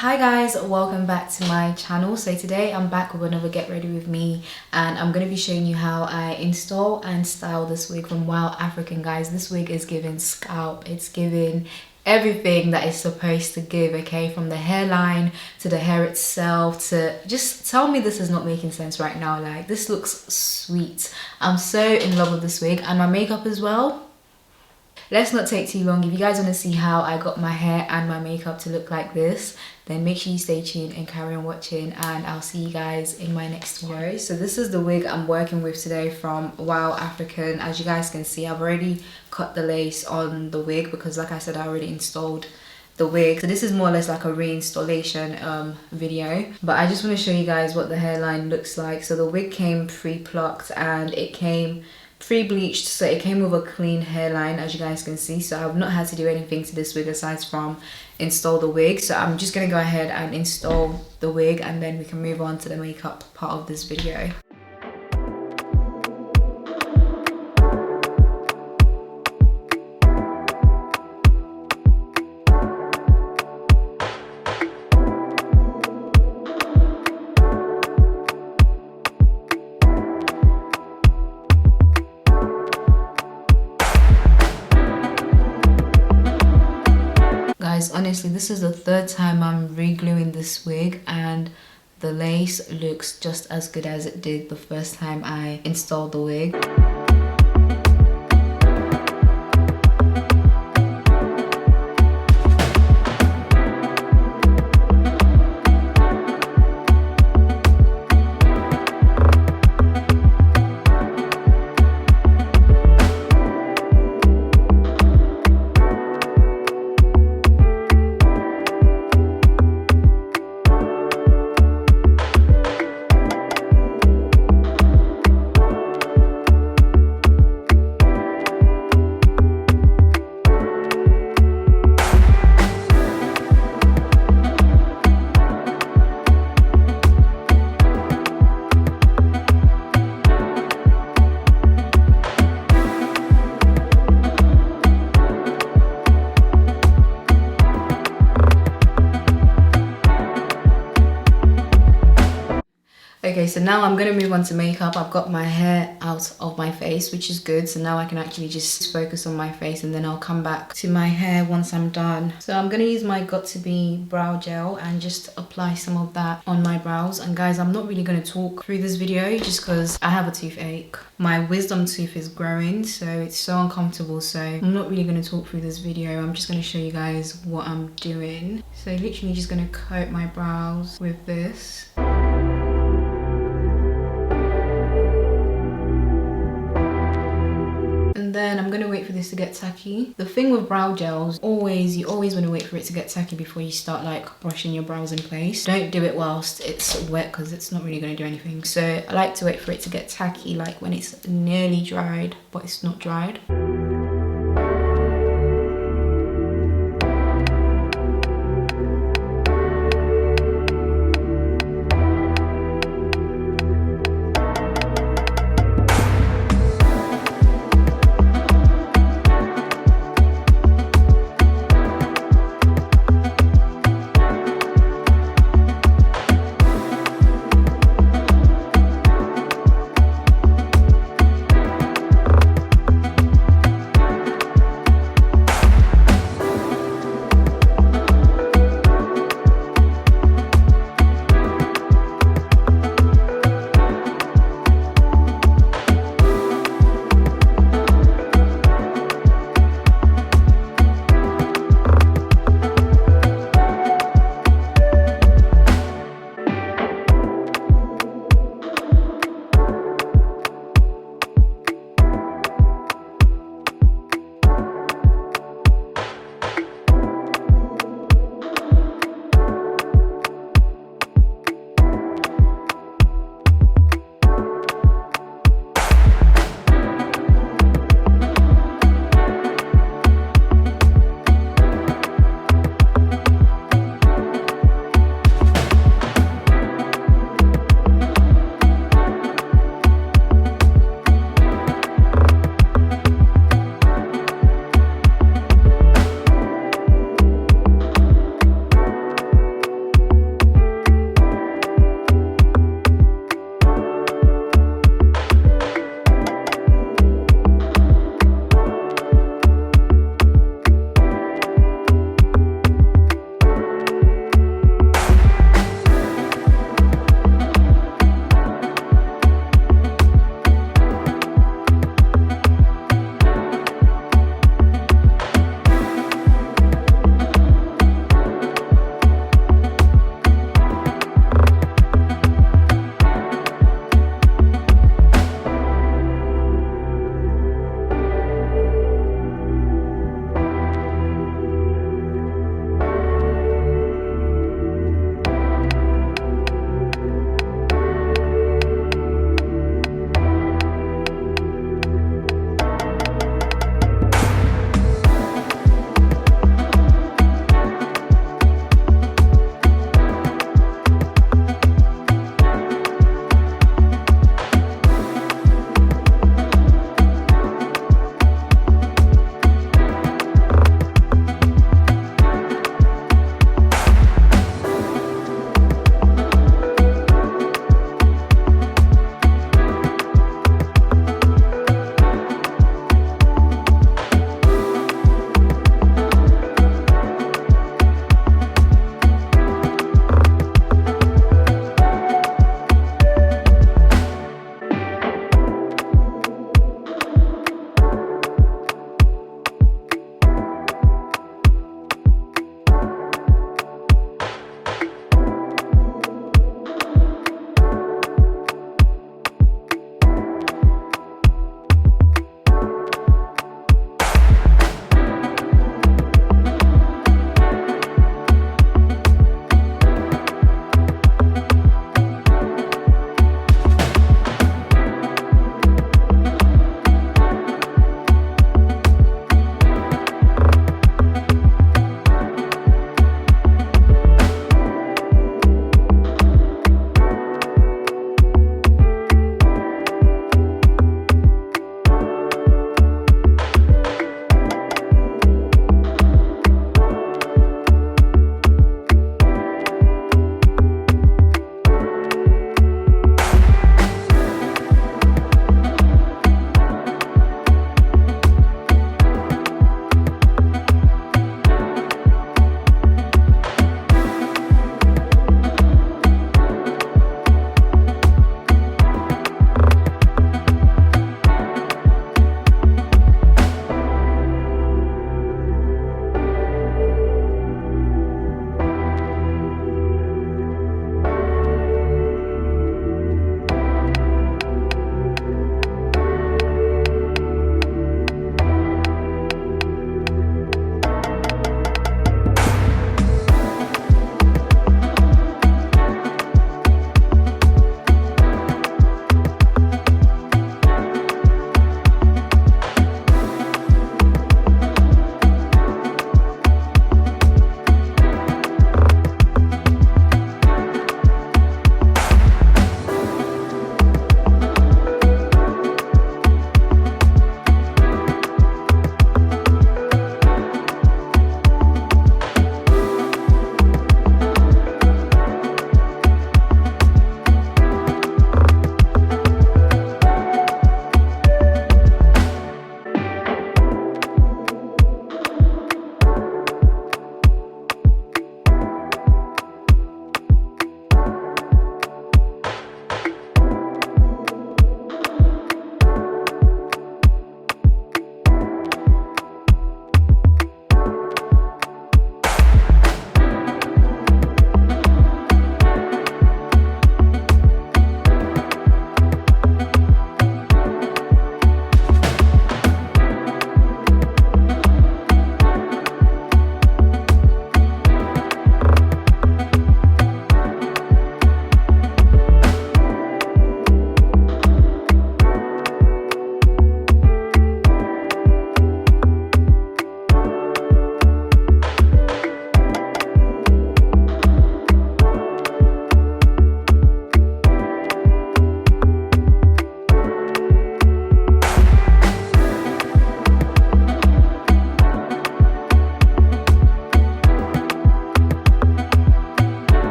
Hi guys, welcome back to my channel. So today I'm back with another get ready with me, and I'm going to be showing you how I install and style this wig from Wowafrican. Guys, this wig is giving scalp, it's giving everything that it's supposed to give, okay? From the hairline to the hair itself, to just tell me this is not making sense right now. Like, this looks sweet. I'm so in love with this wig, and my makeup as well. Let's not take too long. If you guys want to see how I got my hair and my makeup to look like this, then make sure you stay tuned and carry on watching, and I'll see you guys in my next video. So this is the wig I'm working with today from Wowafrican. As you guys can see, I've already cut the lace on the wig because, like I said, I already installed the wig. So this is more or less like a reinstallation video, but I just want to show you guys what the hairline looks like. So the wig came pre-plucked and it came pre-bleached, so it came with a clean hairline, as you guys can see. So I've not had to do anything to this wig aside from install the wig. So I'm just gonna go ahead and install the wig, and then we can move on to the makeup part of this video. Guys, honestly, this is the third time I'm re-gluing this wig, and the lace looks just as good as it did the first time I installed the wig. Okay, so now I'm gonna move on to makeup. I've got my hair out of my face, which is good. So now I can actually just focus on my face, and then I'll come back to my hair once I'm done. So I'm gonna use my got2b brow gel and just apply some of that on my brows. And guys, I'm not really gonna talk through this video just because I have a toothache. My wisdom tooth is growing, so it's so uncomfortable. So I'm not really gonna talk through this video. I'm just gonna show you guys what I'm doing. So literally just gonna coat my brows with this. And then I'm gonna wait for this to get tacky. The thing with brow gels, you always want to wait for it to get tacky before you start like brushing your brows in place. Don't do it whilst it's wet because it's not really gonna do anything. So I like to wait for it to get tacky, like when it's nearly dried, but it's not dried.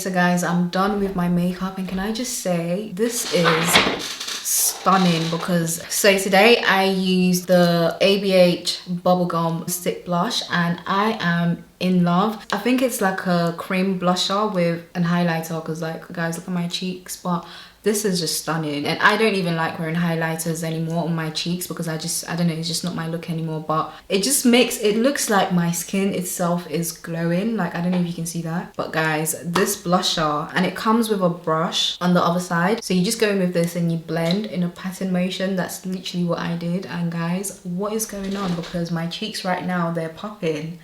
so guys, I'm done with my makeup, and can I just say this is stunning because so today I used the ABH Bubblegum Stick Blush and I am in love. I think it's like a cream blusher with an highlighter because, like, guys, look at my cheeks, but this is just stunning. And I don't even like wearing highlighters anymore on my cheeks because I don't know, it's just not my look anymore. But it just makes it looks like my skin itself is glowing. Like, I don't know if you can see that, but guys, this blusher, and it comes with a brush on the other side, so you just go in with this and you blend in a pattern motion. That's literally what I did. And guys, what is going on? Because my cheeks right now, they're popping.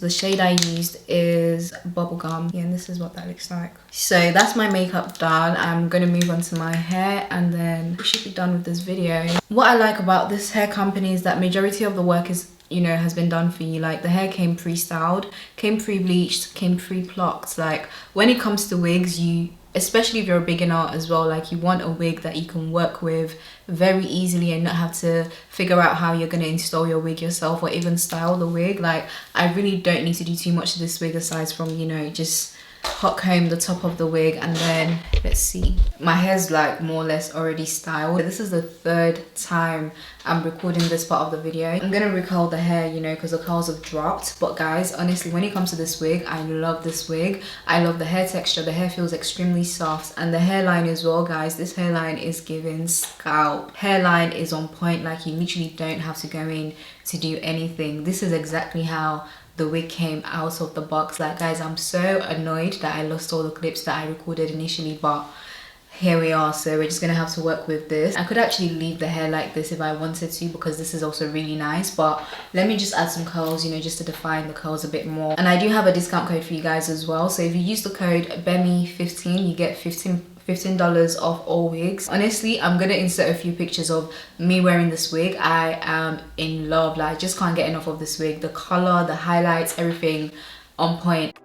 The shade I used is Bubblegum. Yeah, and this is what that looks like. So that's my makeup done. I'm gonna move on to my hair and then we should be done with this video. What I like about this hair company is that majority of the work is, you know, has been done for you. Like, the hair came pre-styled, came pre-bleached, came pre-plucked. Like, when it comes to wigs, you, especially if you're a beginner as well, like, you want a wig that you can work with very easily and not have to figure out how you're going to install your wig yourself or even style the wig. Like, I really don't need to do too much to this wig aside from, you know, just hot comb the top of the wig. And then let's see, my hair's like more or less already styled. This is the third time I'm recording this part of the video. I'm gonna recurl the hair, you know, because the curls have dropped. But guys, honestly, when it comes to this wig, I love this wig. I love the hair texture. The hair feels extremely soft, and the hairline as well, guys. This hairline is giving scalp. Hairline is on point. Like, you literally don't have to go in to do anything. This is exactly how the wig came out of the box. Like, guys, I'm so annoyed that I lost all the clips that I recorded initially, but here we are. So we're just gonna have to work with this. I could actually leave the hair like this if I wanted to, because this is also really nice, but let me just add some curls, you know, just to define the curls a bit more. And I do have a discount code for you guys as well. So if you use the code BEMI15, you get $15 off all wigs. Honestly, I'm gonna insert a few pictures of me wearing this wig. I am in love. Like, I just can't get enough of this wig. The color, the highlights, everything on point.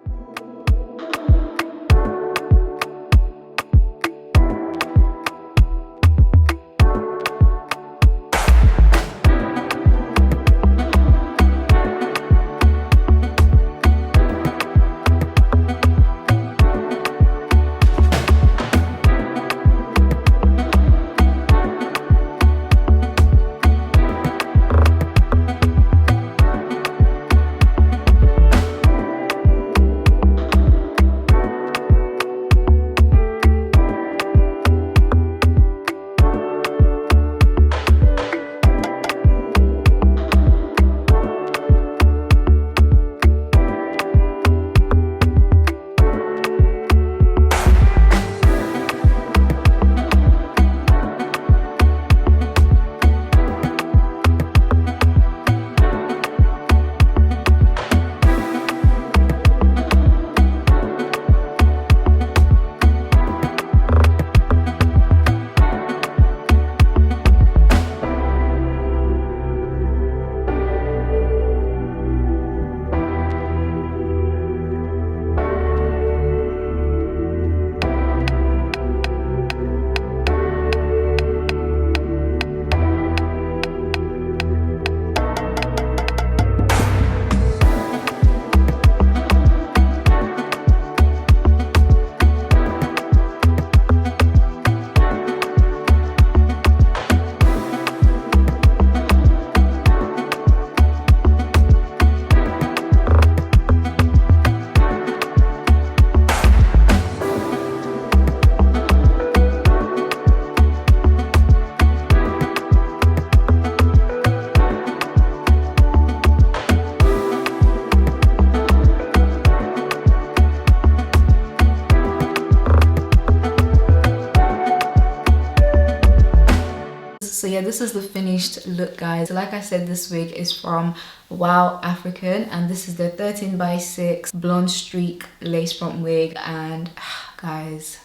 So yeah, this is the finished look, guys. So like I said, this wig is from Wowafrican, and this is the 13x6 blonde streak lace front wig. And guys,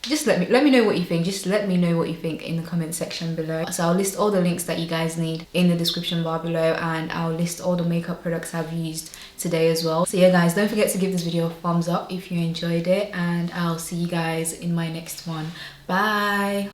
just let me know what you think. Just let me know what you think in the comment section below. So I'll list all the links that you guys need in the description bar below, and I'll list all the makeup products I've used today as well. So yeah guys, don't forget to give this video a thumbs up if you enjoyed it, and I'll see you guys in my next one. Bye.